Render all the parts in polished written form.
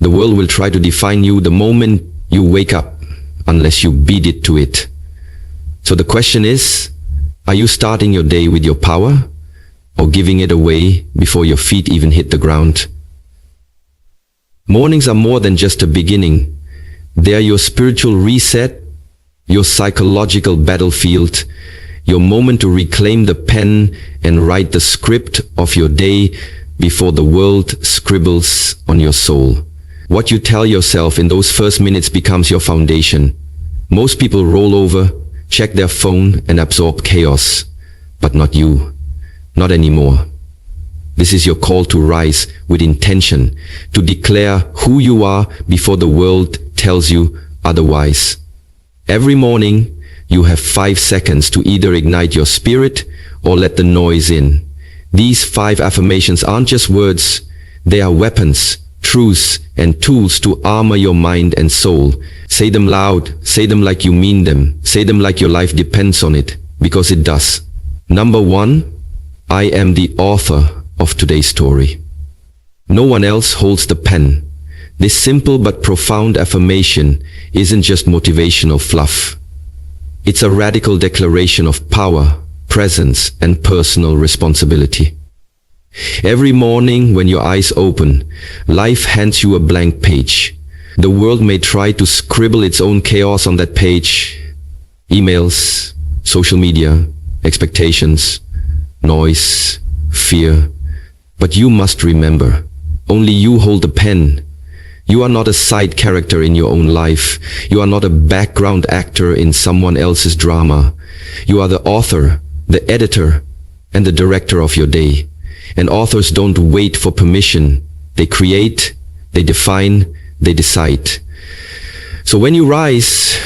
The world will try to define you the moment you wake up, unless you beat it to it. So the question is, are you starting your day with your power, or giving it away before your feet even hit the ground? Mornings are more than just a beginning. They are your spiritual reset, your psychological battlefield, your moment to reclaim the pen and write the script of your day before the world scribbles on your soul. What you tell yourself in those first minutes becomes your foundation. Most people roll over, check their phone and absorb chaos, but not you. Not anymore. This is your call to rise with intention, to declare who you are before the world tells you otherwise. Every morning, you have 5 seconds to either ignite your spirit or let the noise in. These 5 affirmations aren't just words, they are weapons, truths, and tools to armor your mind and soul. Say them loud, say them like you mean them, say them like your life depends on it, because it does. Number 1, I am the author of today's story. No one else holds the pen. This simple but profound affirmation isn't just motivational fluff. It's a radical declaration of power, presence, and personal responsibility. Every morning when your eyes open, life hands you a blank page. The world may try to scribble its own chaos on that page. Emails, social media, expectations, noise, fear. But you must remember, only you hold the pen. You are not a side character in your own life. You are not a background actor in someone else's drama. You are the author, the editor, and the director of your day. And authors don't wait for permission. They create, they define, they decide. So when you rise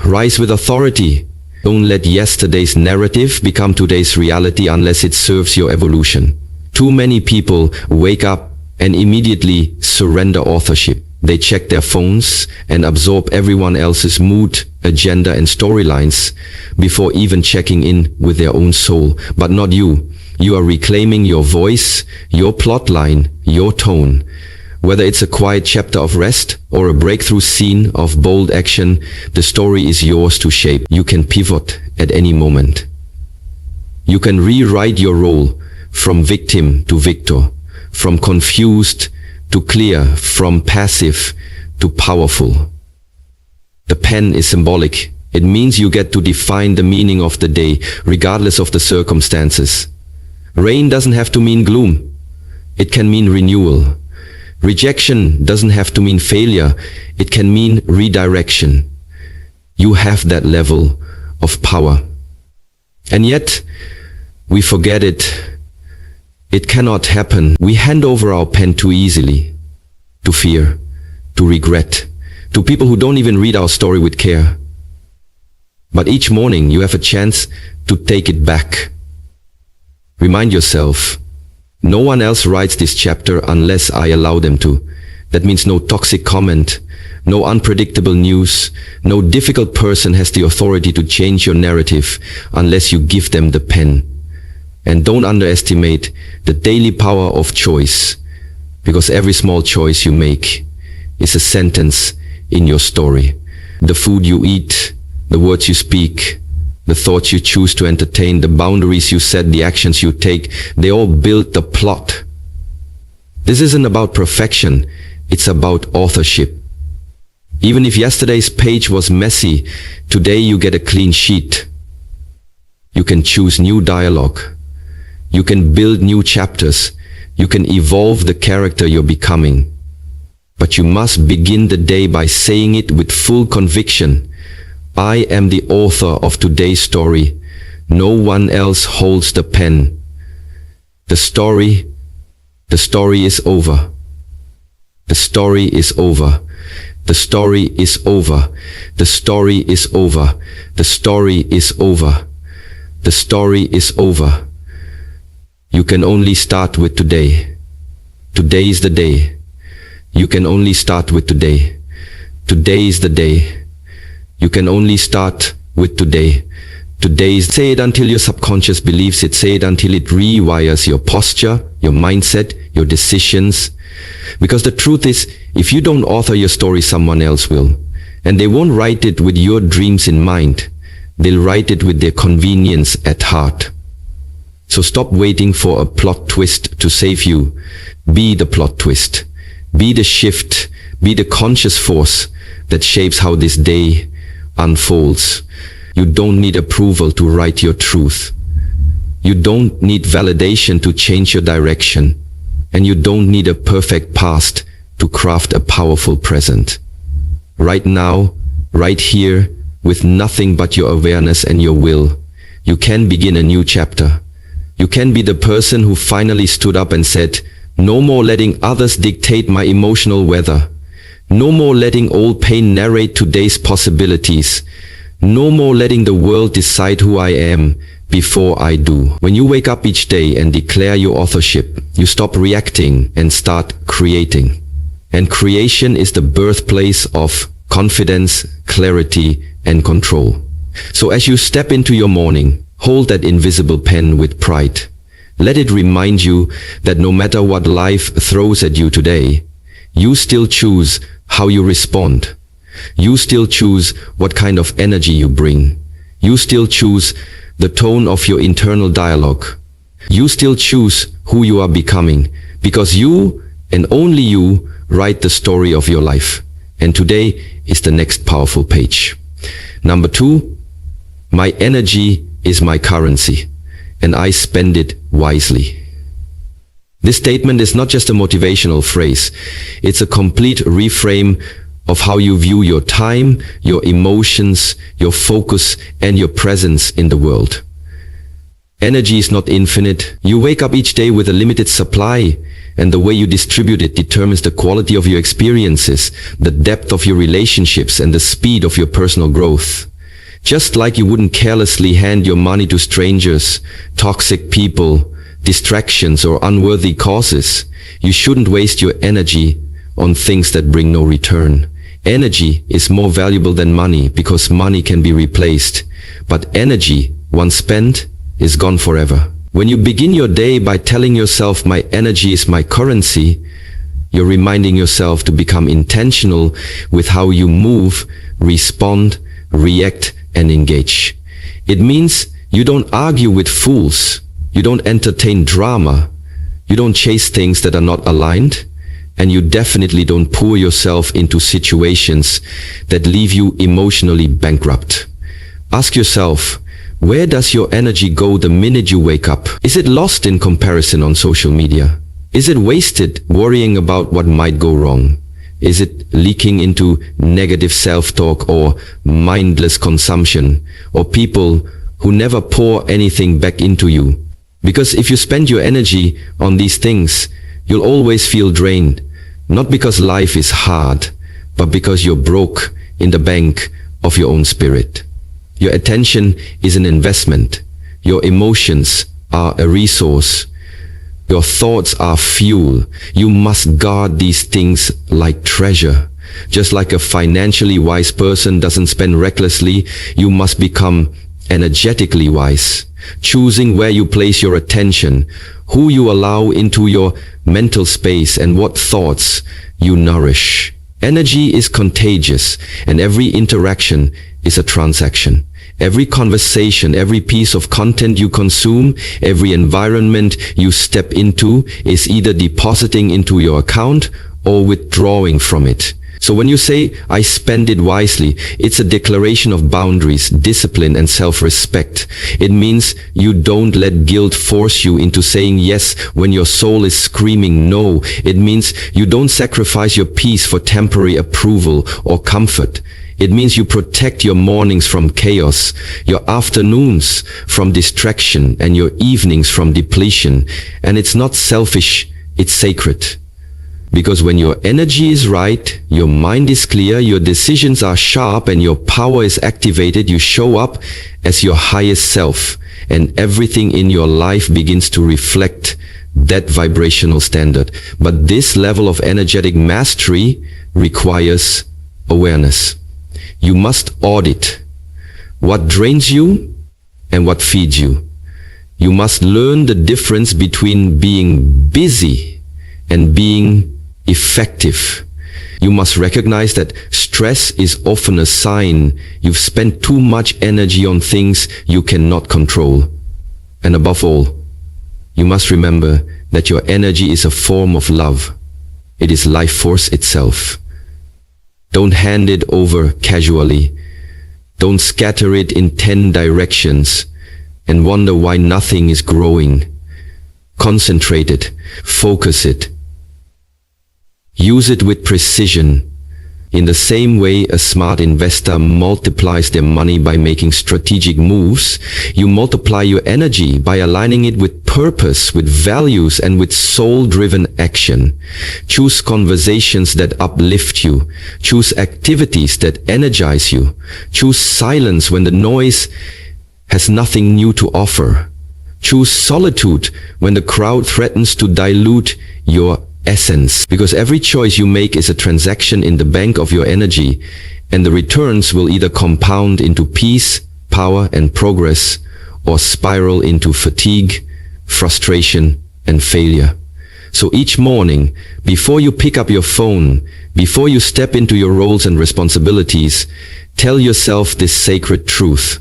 with authority. Don't let yesterday's narrative become today's reality unless it serves your evolution. Too many people wake up and immediately surrender authorship. They check their phones and absorb everyone else's mood, agenda, and storylines before even checking in with their own soul. But not you. You are reclaiming your voice, your plotline, your tone. Whether it's a quiet chapter of rest or a breakthrough scene of bold action, the story is yours to shape. You can pivot at any moment. You can rewrite your role from victim to victor, from confused to clear, from passive to powerful. The pen is symbolic. It means you get to define the meaning of the day, regardless of the circumstances. Rain doesn't have to mean gloom. It can mean renewal. Rejection doesn't have to mean failure. It can mean redirection. You have that level of power. And yet, we forget it. It cannot happen. We hand over our pen too easily. To fear, to regret, to people who don't even read our story with care. But each morning you have a chance to take it back. Remind yourself, no one else writes this chapter unless I allow them to. That means no toxic comment, no unpredictable news, no difficult person has the authority to change your narrative unless you give them the pen. And don't underestimate the daily power of choice, because every small choice you make is a sentence in your story. The food you eat, the words you speak, the thoughts you choose to entertain, the boundaries you set, the actions you take, they all build the plot. This isn't about perfection, it's about authorship. Even if yesterday's page was messy, today you get a clean sheet. You can choose new dialogue. You can build new chapters. You can evolve the character you're becoming. But you must begin the day by saying it with full conviction. I am the author of today's story. No one else holds the pen. The story is over. The story is over. The story is over. The story is over. The story is over. The story is over. You can only start with today. Today is the day. You can only start with today. Today is the day. You can only start with today. Today is, say it until your subconscious believes it. Say it until it rewires your posture, your mindset, your decisions. Because the truth is, if you don't author your story, someone else will. And they won't write it with your dreams in mind. They'll write it with their convenience at heart. So stop waiting for a plot twist to save you. Be the plot twist. Be the shift. Be the conscious force that shapes how this day unfolds. You don't need approval to write your truth. You don't need validation to change your direction. And you don't need a perfect past to craft a powerful present. Right now, right here, with nothing but your awareness and your will, you can begin a new chapter. You can be the person who finally stood up and said, "No more letting others dictate my emotional weather. No more letting old pain narrate today's possibilities. No more letting the world decide who I am before I do." When you wake up each day and declare your authorship, you stop reacting and start creating. And creation is the birthplace of confidence, clarity, and control. So as you step into your morning, hold that invisible pen with pride. Let it remind you that no matter what life throws at you today, you still choose how you respond. You still choose what kind of energy you bring. You still choose the tone of your internal dialogue. You still choose who you are becoming, because you and only you write the story of your life. And today is the next powerful page. Number 2, my energy is my currency, and I spend it wisely. This statement is not just a motivational phrase. It's a complete reframe of how you view your time, your emotions, your focus, and your presence in the world. Energy is not infinite. You wake up each day with a limited supply, and the way you distribute it determines the quality of your experiences, the depth of your relationships, and the speed of your personal growth. Just like you wouldn't carelessly hand your money to strangers, toxic people, distractions, or unworthy causes, you shouldn't waste your energy on things that bring no return. Energy is more valuable than money because money can be replaced, but energy, once spent, is gone forever. When you begin your day by telling yourself, "My energy is my currency," you're reminding yourself to become intentional with how you move, respond, react, and engage. It means you don't argue with fools, you don't entertain drama, you don't chase things that are not aligned, and you definitely don't pour yourself into situations that leave you emotionally bankrupt. Ask yourself, where does your energy go the minute you wake up? Is it lost in comparison on social media? Is it wasted worrying about what might go wrong? Is it leaking into negative self-talk or mindless consumption, or people who never pour anything back into you? Because if you spend your energy on these things, you'll always feel drained, not because life is hard, but because you're broke in the bank of your own spirit. Your attention is an investment. Your emotions are a resource. Your thoughts are fuel. You must guard these things like treasure. Just like a financially wise person doesn't spend recklessly, you must become energetically wise, choosing where you place your attention, who you allow into your mental space, and what thoughts you nourish. Energy is contagious, and every interaction is a transaction. Every conversation, every piece of content you consume, every environment you step into is either depositing into your account or withdrawing from it. So when you say, "I spend it wisely," it's a declaration of boundaries, discipline, and self-respect. It means you don't let guilt force you into saying yes when your soul is screaming no. It means you don't sacrifice your peace for temporary approval or comfort. It means you protect your mornings from chaos, your afternoons from distraction, and your evenings from depletion. And it's not selfish, it's sacred. Because when your energy is right, your mind is clear, your decisions are sharp, and your power is activated, you show up as your highest self, and everything in your life begins to reflect that vibrational standard. But this level of energetic mastery requires awareness. You must audit what drains you and what feeds you. You must learn the difference between being busy and being effective. You must recognize that stress is often a sign you've spent too much energy on things you cannot control. And above all, you must remember that your energy is a form of love. It is life force itself. Don't hand it over casually. Don't scatter it in 10 directions and wonder why nothing is growing. Concentrate it, focus it. Use it with precision. In the same way a smart investor multiplies their money by making strategic moves, you multiply your energy by aligning it with purpose, with values, and with soul-driven action. Choose conversations that uplift you. Choose activities that energize you. Choose silence when the noise has nothing new to offer. Choose solitude when the crowd threatens to dilute your essence, because every choice you make is a transaction in the bank of your energy, and the returns will either compound into peace, power, and progress, or spiral into fatigue, frustration, and failure. So each morning, before you pick up your phone, before you step into your roles and responsibilities, tell yourself this sacred truth: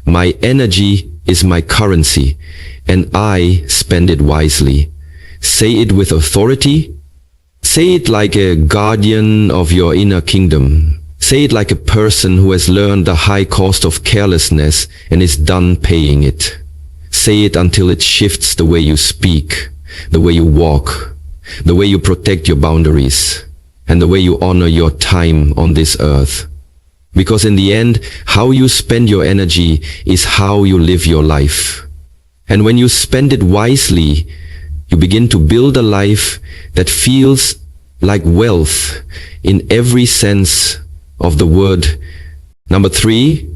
my energy is my currency, and I spend it wisely. Say it with authority. Say it like a guardian of your inner kingdom. Say it like a person who has learned the high cost of carelessness and is done paying it. Say it until it shifts the way you speak, the way you walk, the way you protect your boundaries, and the way you honor your time on this earth. Because in the end, how you spend your energy is how you live your life. And when you spend it wisely, you begin to build a life that feels like wealth in every sense of the word. Number 3,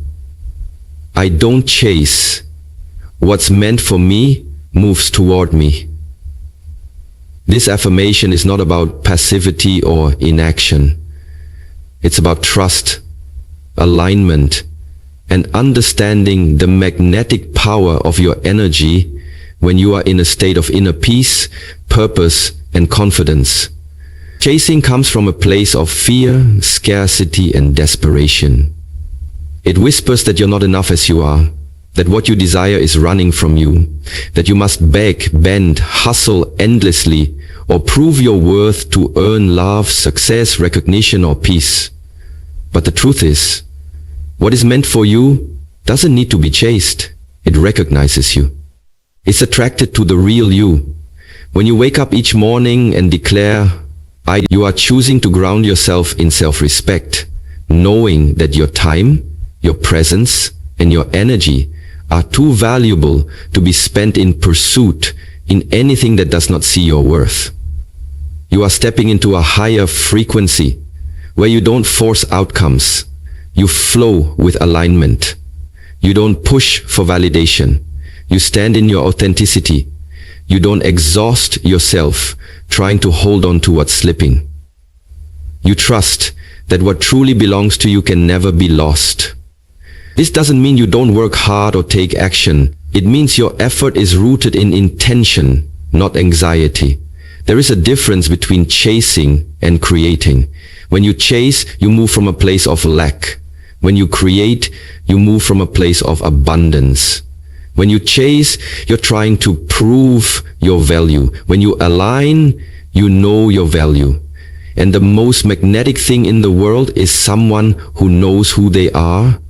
I don't chase. What's meant for me moves toward me. This affirmation is not about passivity or inaction. It's about trust, alignment, and understanding the magnetic power of your energy when you are in a state of inner peace, purpose, and confidence. Chasing comes from a place of fear, scarcity, and desperation. It whispers that you're not enough as you are, that what you desire is running from you, that you must beg, bend, hustle endlessly, or prove your worth to earn love, success, recognition, or peace. But the truth is, what is meant for you doesn't need to be chased. It recognizes you. It's attracted to the real you. When you wake up each morning and declare, you are choosing to ground yourself in self-respect, knowing that your time, your presence, and your energy are too valuable to be spent in pursuit in anything that does not see your worth. You are stepping into a higher frequency where you don't force outcomes. You flow with alignment. You don't push for validation. You stand in your authenticity. You don't exhaust yourself trying to hold on to what's slipping. You trust that what truly belongs to you can never be lost. This doesn't mean you don't work hard or take action. It means your effort is rooted in intention, not anxiety. There is a difference between chasing and creating. When you chase, you move from a place of lack. When you create, you move from a place of abundance. When you chase, you're trying to prove your value. When you align, you know your value. And the most magnetic thing in the world is someone who knows who they are,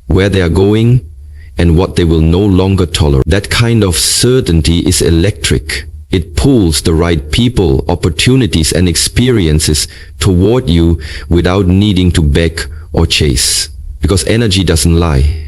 where they are going, and what they will no longer tolerate. That kind of certainty is electric. It pulls the right people, opportunities, and experiences toward you without needing to beg or chase. Because energy doesn't lie.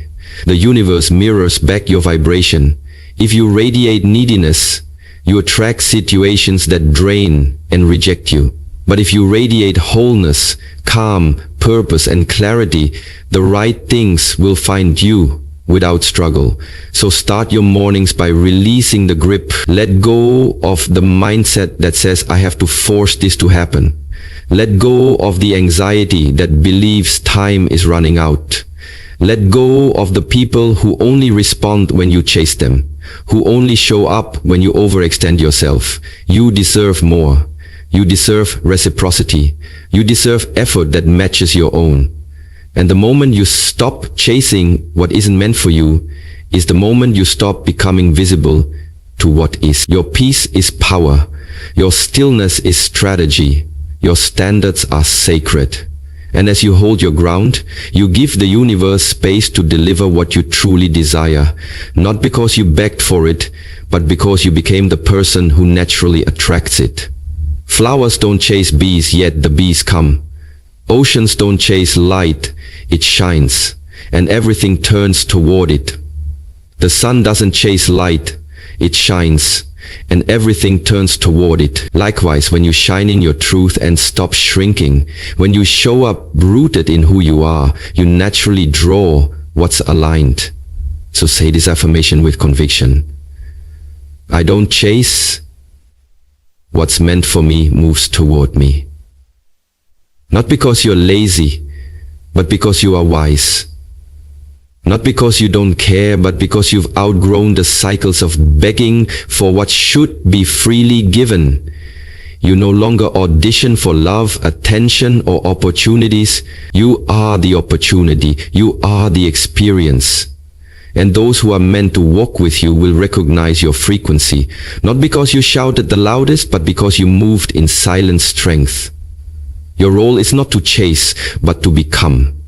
The universe mirrors back your vibration. If you radiate neediness, you attract situations that drain and reject you. But if you radiate wholeness, calm, purpose, and clarity, the right things will find you without struggle. So start your mornings by releasing the grip. Let go of the mindset that says, I have to force this to happen. Let go of the anxiety that believes time is running out. Let go of the people who only respond when you chase them, who only show up when you overextend yourself. You deserve more. You deserve reciprocity. You deserve effort that matches your own. And the moment you stop chasing what isn't meant for you is the moment you stop becoming visible to what is. Your peace is power. Your stillness is strategy. Your standards are sacred. And as you hold your ground, you give the universe space to deliver what you truly desire, not because you begged for it, but because you became the person who naturally attracts it. Flowers don't chase bees, yet the bees come. Oceans don't chase light, it shines, and everything turns toward it. The sun doesn't chase light, it shines, and everything turns toward it. Likewise, when you shine in your truth and stop shrinking, when you show up rooted in who you are, you naturally draw what's aligned. So say this affirmation with conviction. I don't chase. What's meant for me moves toward me. Not because you're lazy, but because you are wise. Not because you don't care, but because you've outgrown the cycles of begging for what should be freely given. You no longer audition for love, attention, or opportunities. You are the opportunity. You are the experience. And those who are meant to walk with you will recognize your frequency, not because you shouted the loudest, but because you moved in silent strength. Your role is not to chase, but to become.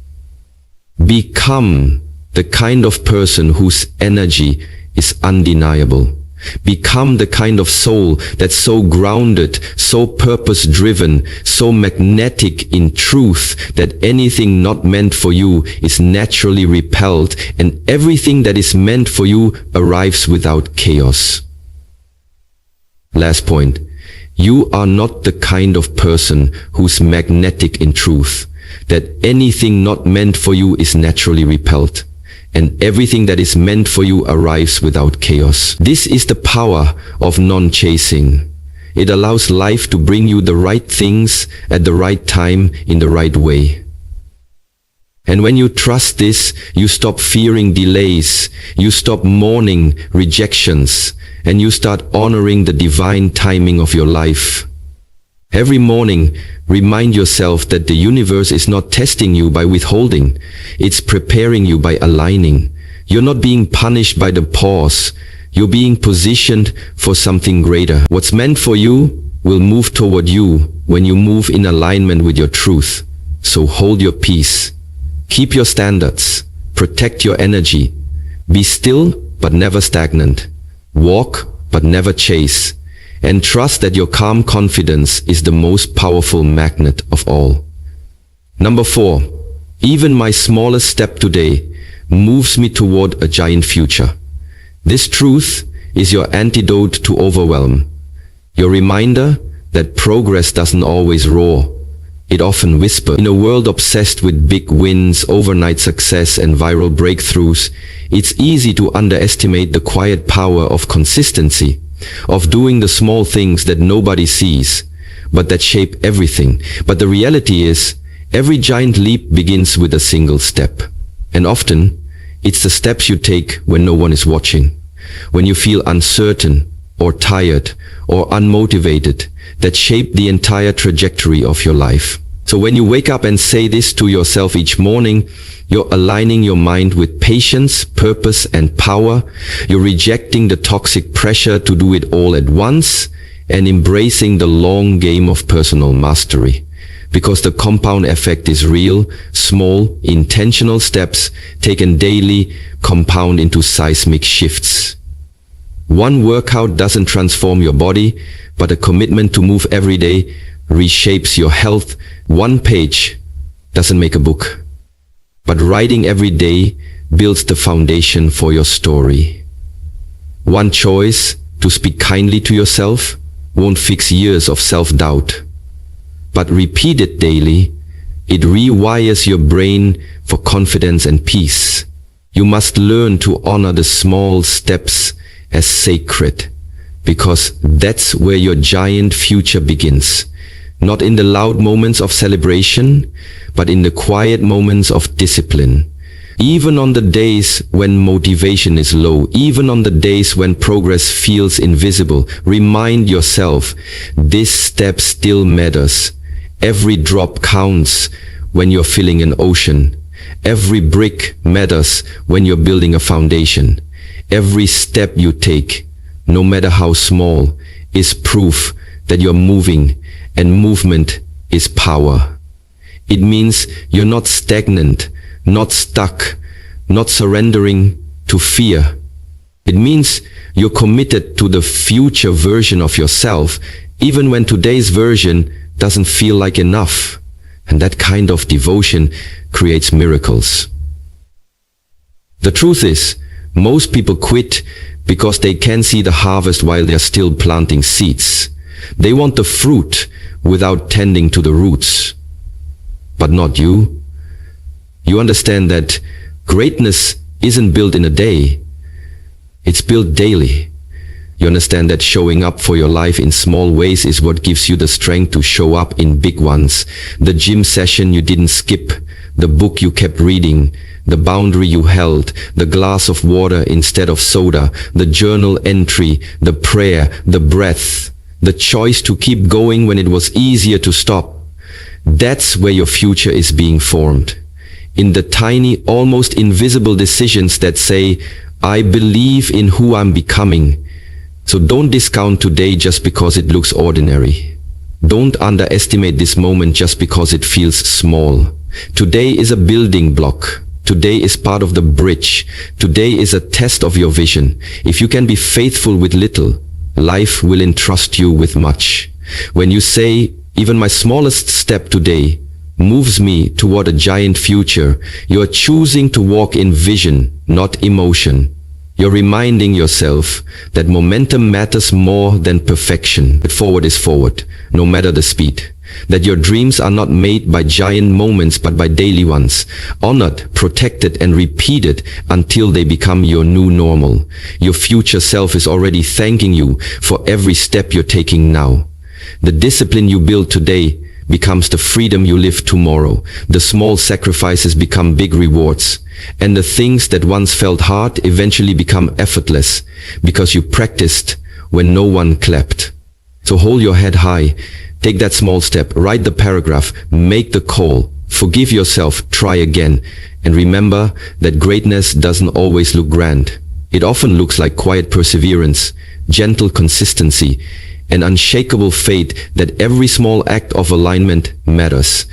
Become the kind of person whose energy is undeniable. Become the kind of soul that's so grounded, so purpose-driven, so magnetic in truth that anything not meant for you is naturally repelled, and everything that is meant for you arrives without chaos. Last point. You are not the kind of person who's magnetic in truth, that anything not meant for you is naturally repelled, and everything that is meant for you arrives without chaos. This is the power of non-chasing. It allows life to bring you the right things at the right time in the right way. And when you trust this, you stop fearing delays, you stop mourning rejections, and you start honoring the divine timing of your life. Every morning, remind yourself that the universe is not testing you by withholding. It's preparing you by aligning. You're not being punished by the pause. You're being positioned for something greater. What's meant for you will move toward you when you move in alignment with your truth. So hold your peace. Keep your standards. Protect your energy. Be still, but never stagnant. Walk, but never chase. And trust that your calm confidence is the most powerful magnet of all. Number 4. Even my smallest step today moves me toward a giant future. This truth is your antidote to overwhelm. Your reminder that progress doesn't always roar. It often whispers. In a world obsessed with big wins, overnight success, and viral breakthroughs, it's easy to underestimate the quiet power of consistency, of doing the small things that nobody sees, but that shape everything. But the reality is, every giant leap begins with a single step. And often, it's the steps you take when no one is watching, when you feel uncertain, or tired, or unmotivated, that shape the entire trajectory of your life. So when you wake up and say this to yourself each morning, you're aligning your mind with patience, purpose, and power. You're rejecting the toxic pressure to do it all at once and embracing the long game of personal mastery. Because the compound effect is real, small, intentional steps taken daily compound into seismic shifts. One workout doesn't transform your body, but a commitment to move every day reshapes your health. One page doesn't make a book, but writing every day builds the foundation for your story. One choice to speak kindly to yourself won't fix years of self-doubt, but repeat it daily. It rewires your brain for confidence and peace. You must learn to honor the small steps as sacred, because that's where your giant future begins. Not in the loud moments of celebration, but in the quiet moments of discipline. Even on the days when motivation is low, even on the days when progress feels invisible, remind yourself, this step still matters. Every drop counts when you're filling an ocean. Every brick matters when you're building a foundation. Every step you take, no matter how small, is proof that you're moving, and movement is power. It means you're not stagnant, not stuck, not surrendering to fear. It means you're committed to the future version of yourself, even when today's version doesn't feel like enough. And that kind of devotion creates miracles. The truth is, most people quit because they can't see the harvest while they're still planting seeds. They want the fruit without tending to the roots. But not you. You understand that greatness isn't built in a day. It's built daily. You understand that showing up for your life in small ways is what gives you the strength to show up in big ones. The gym session you didn't skip, the book you kept reading, the boundary you held, the glass of water instead of soda, the journal entry, the prayer, the breath, the choice to keep going when it was easier to stop. That's where your future is being formed. In the tiny, almost invisible decisions that say, I believe in who I'm becoming. So don't discount today just because it looks ordinary. Don't underestimate this moment just because it feels small. Today is a building block. Today is part of the bridge. Today is a test of your vision. If you can be faithful with little, life will entrust you with much. When you say, even my smallest step today moves me toward a giant future, you are choosing to walk in vision, not emotion. You're reminding yourself that momentum matters more than perfection. That forward is forward, no matter the speed. That your dreams are not made by giant moments but by daily ones, honored, protected and repeated until they become your new normal. Your future self is already thanking you for every step you're taking now. The discipline you build today becomes the freedom you live tomorrow. The small sacrifices become big rewards. And the things that once felt hard eventually become effortless because you practiced when no one clapped. So hold your head high. Take that small step, write the paragraph, make the call, forgive yourself, try again. And remember that greatness doesn't always look grand. It often looks like quiet perseverance, gentle consistency, and unshakable faith that every small act of alignment matters,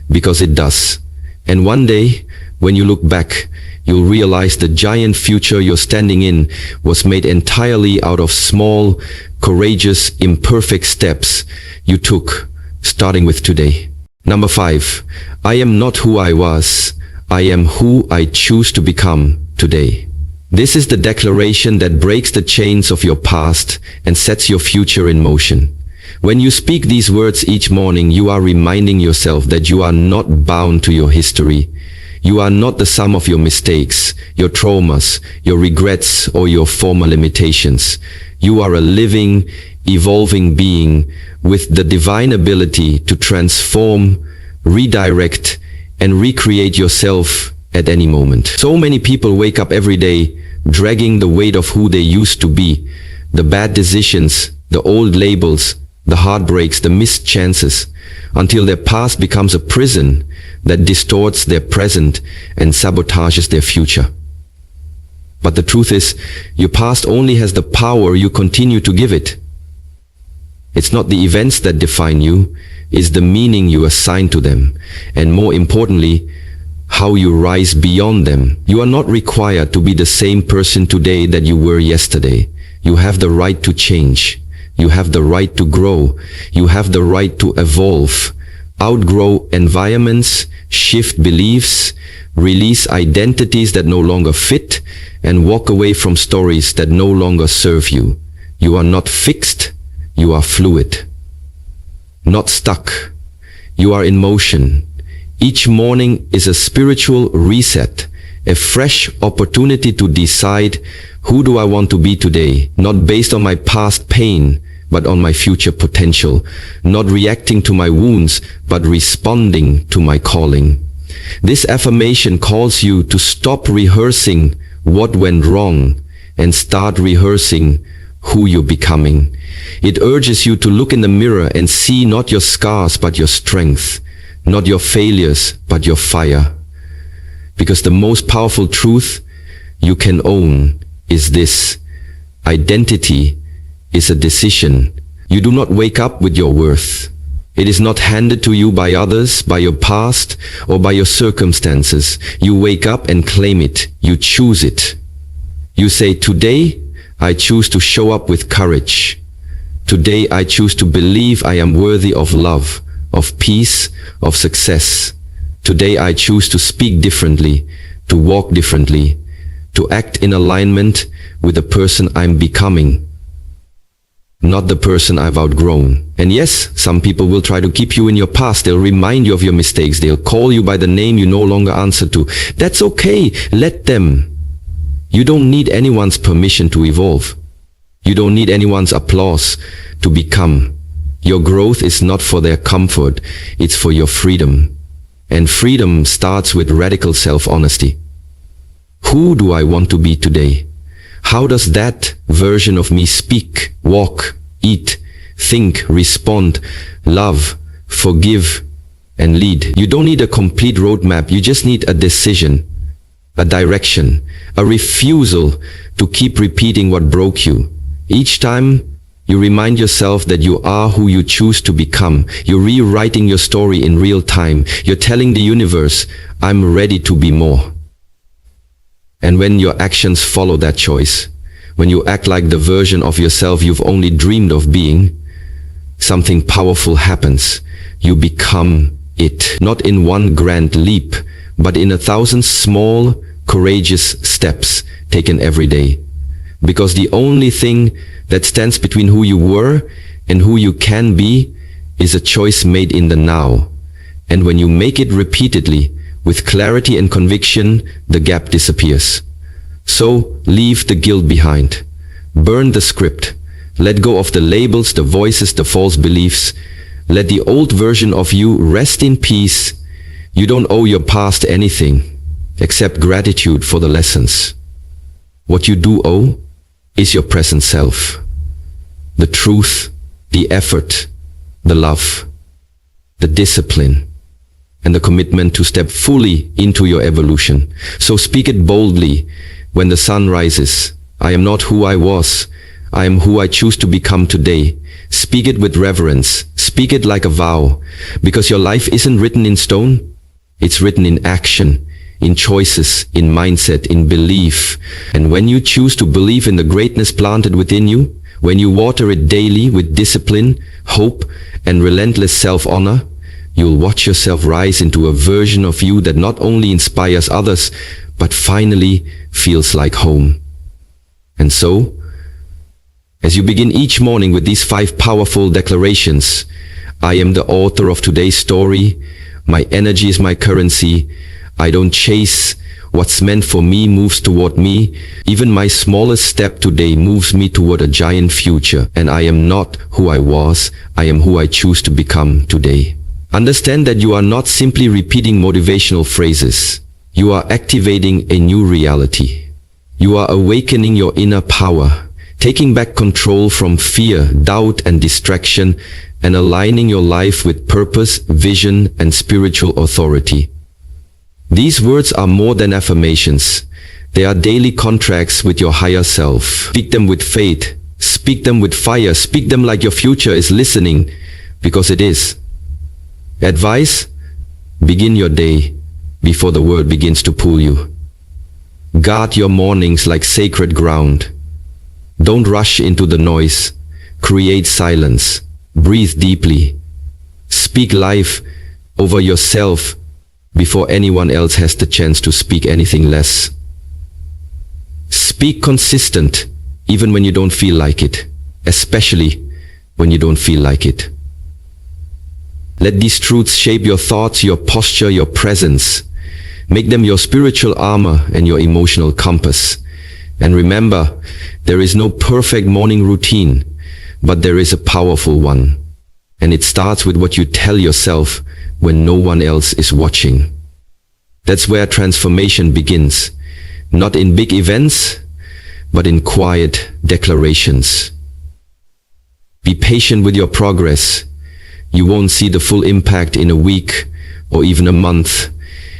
because it does. And one day, when you look back, you'll realize the giant future you're standing in was made entirely out of small, courageous, imperfect steps you took, starting with today. Number 5, I am not who I was. I am who I choose to become today. This is the declaration that breaks the chains of your past and sets your future in motion. When you speak these words each morning, you are reminding yourself that you are not bound to your history. You are not the sum of your mistakes, your traumas, your regrets, or your former limitations. You are a living, evolving being with the divine ability to transform, redirect, and recreate yourself at any moment. So many people wake up every day dragging the weight of who they used to be, the bad decisions, the old labels, the heartbreaks, the missed chances, until their past becomes a prison that distorts their present and sabotages their future. But the truth is, your past only has the power you continue to give it. It's not the events that define you, it's the meaning you assign to them, and more importantly, how you rise beyond them. You are not required to be the same person today that you were yesterday. You have the right to change. You have the right to grow. You have the right to evolve, outgrow environments, shift beliefs, release identities that no longer fit, and walk away from stories that no longer serve you. You are not fixed. You are fluid. Not stuck. You are in motion. Each morning is a spiritual reset, a fresh opportunity to decide, who do I want to be today? Not based on my past pain, but on my future potential. Not reacting to my wounds, but responding to my calling. This affirmation calls you to stop rehearsing what went wrong and start rehearsing who you're becoming. It urges you to look in the mirror and see not your scars but your strength, not your failures but your fire. Because the most powerful truth you can own is this: identity is a decision. You do not wake up with your worth. It is not handed to you by others, by your past, or by your circumstances. You wake up and claim it. You choose it. You say, today I choose to show up with courage. Today I choose to believe I am worthy of love, of peace, of success. Today I choose to speak differently, to walk differently, to act in alignment with the person I'm becoming, not the person I've outgrown. And yes, some people will try to keep you in your past. They'll remind you of your mistakes. They'll call you by the name you no longer answer to. That's okay. Let them. You don't need anyone's permission to evolve. You don't need anyone's applause to become. Your growth is not for their comfort. It's for your freedom. And freedom starts with radical self-honesty. Who do I want to be today? How does that version of me speak, walk, eat, think, respond, love, forgive, and lead? You don't need a complete roadmap. You just need a decision, a direction, a refusal to keep repeating what broke you. Each time you remind yourself that you are who you choose to become. You're rewriting your story in real time. You're telling the universe, I'm ready to be more. And when your actions follow that choice, when you act like the version of yourself you've only dreamed of being, something powerful happens. You become it. Not in one grand leap, but in 1,000 small, courageous steps taken every day. Because the only thing that stands between who you were and who you can be is a choice made in the now. And when you make it repeatedly, with clarity and conviction, the gap disappears. So, leave the guilt behind. Burn the script. Let go of the labels, the voices, the false beliefs. Let the old version of you rest in peace. You don't owe your past anything, except gratitude for the lessons. What you do owe is your present self. The truth, the effort, the love, the discipline, and the commitment to step fully into your evolution. So speak it boldly when the sun rises. I am not who I was. I am who I choose to become today. Speak it with reverence. Speak it like a vow. Because your life isn't written in stone. It's written in action, in choices, in mindset, in belief. And when you choose to believe in the greatness planted within you, when you water it daily with discipline, hope, and relentless self-honor, you'll watch yourself rise into a version of you that not only inspires others, but finally feels like home. And so, as you begin each morning with these 5 powerful declarations, I am the author of today's story. My energy is my currency. I don't chase. What's meant for me moves toward me. Even my smallest step today moves me toward a giant future. And I am not who I was. I am who I choose to become today. Understand that you are not simply repeating motivational phrases. You are activating a new reality. You are awakening your inner power, taking back control from fear, doubt, and distraction, and aligning your life with purpose, vision, and spiritual authority. These words are more than affirmations. They are daily contracts with your higher self. Speak them with faith. Speak them with fire. Speak them like your future is listening, because it is. Advice: begin your day before the world begins to pull you. Guard your mornings like sacred ground. Don't rush into the noise. Create silence. Breathe deeply. Speak life over yourself before anyone else has the chance to speak anything less. Speak consistent even when you don't feel like it, especially when you don't feel like it. Let these truths shape your thoughts, your posture, your presence. Make them your spiritual armor and your emotional compass. And remember, there is no perfect morning routine, but there is a powerful one. And it starts with what you tell yourself when no one else is watching. That's where transformation begins, not in big events, but in quiet declarations. Be patient with your progress. You won't see the full impact in a week or even a month,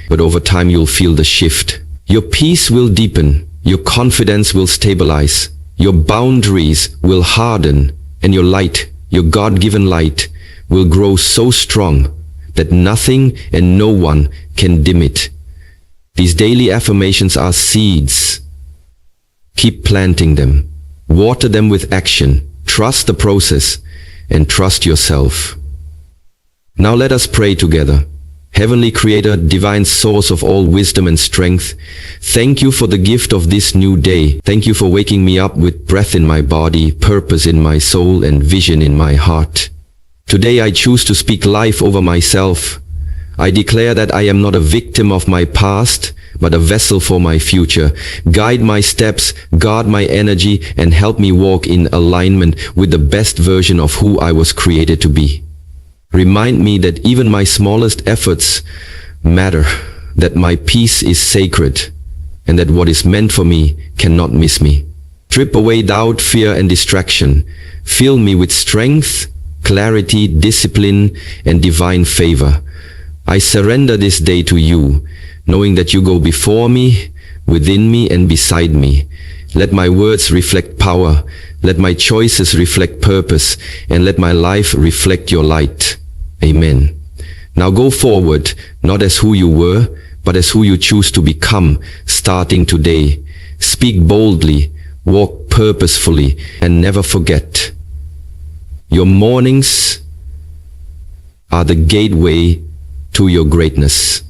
but over time you'll feel the shift. Your peace will deepen, your confidence will stabilize, your boundaries will harden, and your light, your God-given light, will grow so strong that nothing and no one can dim it. These daily affirmations are seeds. Keep planting them. Water them with action. Trust the process and trust yourself. Now let us pray together. Heavenly Creator, divine source of all wisdom and strength, thank you for the gift of this new day. Thank you for waking me up with breath in my body, purpose in my soul, and vision in my heart. Today I choose to speak life over myself. I declare that I am not a victim of my past, but a vessel for my future. Guide my steps, guard my energy, and help me walk in alignment with the best version of who I was created to be. Remind me that even my smallest efforts matter, that my peace is sacred, and that what is meant for me cannot miss me. Strip away doubt, fear, and distraction. Fill me with strength, clarity, discipline, and divine favor. I surrender this day to you, knowing that you go before me, within me, and beside me. Let my words reflect power, let my choices reflect purpose, and let my life reflect your light. Amen. Now go forward, not as who you were, but as who you choose to become, starting today. Speak boldly, walk purposefully, and never forget. Your mornings are the gateway to your greatness.